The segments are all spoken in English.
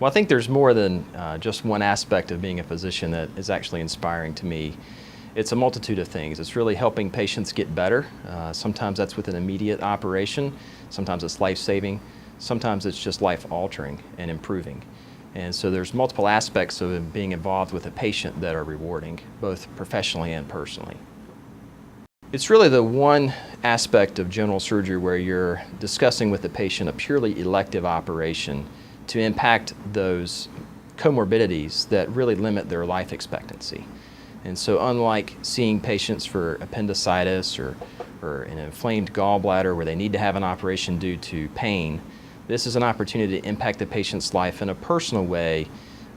Well, I think there's more than just one aspect of being a physician that is actually inspiring to me. It's a multitude of things. It's really helping patients get better. Sometimes that's with an immediate operation. Sometimes it's life-saving. Sometimes it's just life-altering and improving. And so there's multiple aspects of being involved with a patient that are rewarding, both professionally and personally. It's really the one aspect of general surgery where you're discussing with the patient a purely elective operation to impact those comorbidities that really limit their life expectancy. And so unlike seeing patients for appendicitis or an inflamed gallbladder where they need to have an operation due to pain, this is an opportunity to impact the patient's life in a personal way,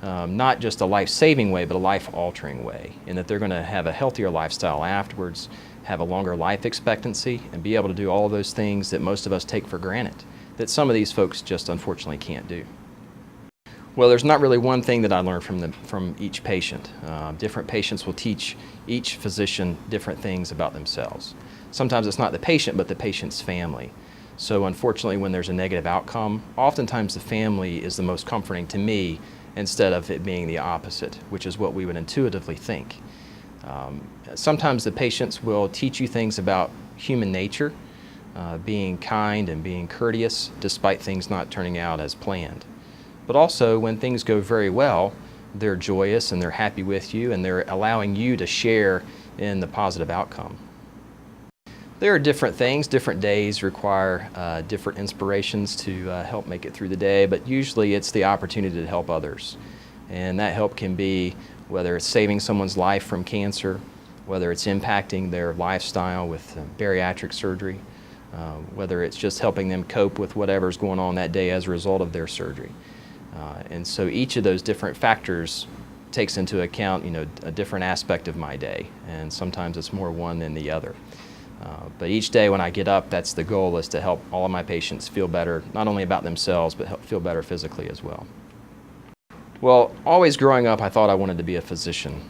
not just a life-saving way, but a life-altering way, in that they're going to have a healthier lifestyle afterwards, have a longer life expectancy, and be able to do all of those things that most of us take for granted, that some of these folks just unfortunately can't do. Well, there's not really one thing that I learned from each patient. Different patients will teach each physician different things about themselves. Sometimes it's not the patient, but the patient's family. So unfortunately, when there's a negative outcome, oftentimes the family is the most comforting to me instead of it being the opposite, which is what we would intuitively think. Sometimes the patients will teach you things about human nature, being kind and being courteous despite things not turning out as planned. But also, when things go very well, they're joyous and they're happy with you and they're allowing you to share in the positive outcome. There are different things. Different days require different inspirations to help make it through the day, but usually it's the opportunity to help others. And that help can be whether it's saving someone's life from cancer, whether it's impacting their lifestyle with bariatric surgery, whether it's just helping them cope with whatever's going on that day as a result of their surgery. And so each of those different factors takes into account, a different aspect of my day, and sometimes it's more one than the other. But each day when I get up, that's the goal, is to help all of my patients feel better, not only about themselves, but feel better physically as well. Well, always growing up, I thought I wanted to be a physician.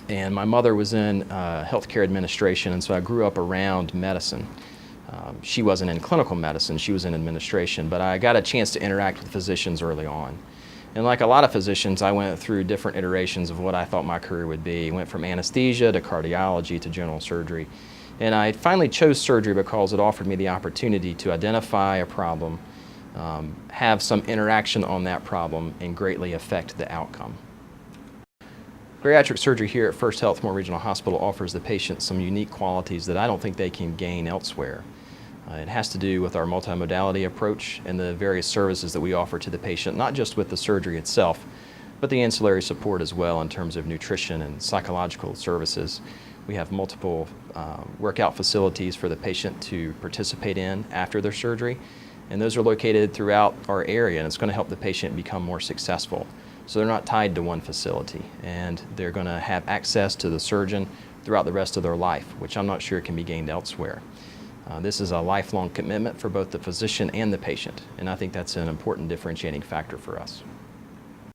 And my mother was in healthcare administration, and so I grew up around medicine. She wasn't in clinical medicine, she was in administration, but I got a chance to interact with physicians early on. And like a lot of physicians, I went through different iterations of what I thought my career would be. Went from anesthesia to cardiology to general surgery. And I finally chose surgery because it offered me the opportunity to identify a problem, have some interaction on that problem, and greatly affect the outcome. Bariatric surgery here at First Health Moore Regional Hospital offers the patient some unique qualities that I don't think they can gain elsewhere. It has to do with our multimodality approach and the various services that we offer to the patient, not just with the surgery itself, but the ancillary support as well in terms of nutrition and psychological services. We have multiple workout facilities for the patient to participate in after their surgery, and those are located throughout our area, and it's going to help the patient become more successful. So they're not tied to one facility, and they're going to have access to the surgeon throughout the rest of their life, which I'm not sure can be gained elsewhere. This is a lifelong commitment for both the physician and the patient, and I think that's an important differentiating factor for us.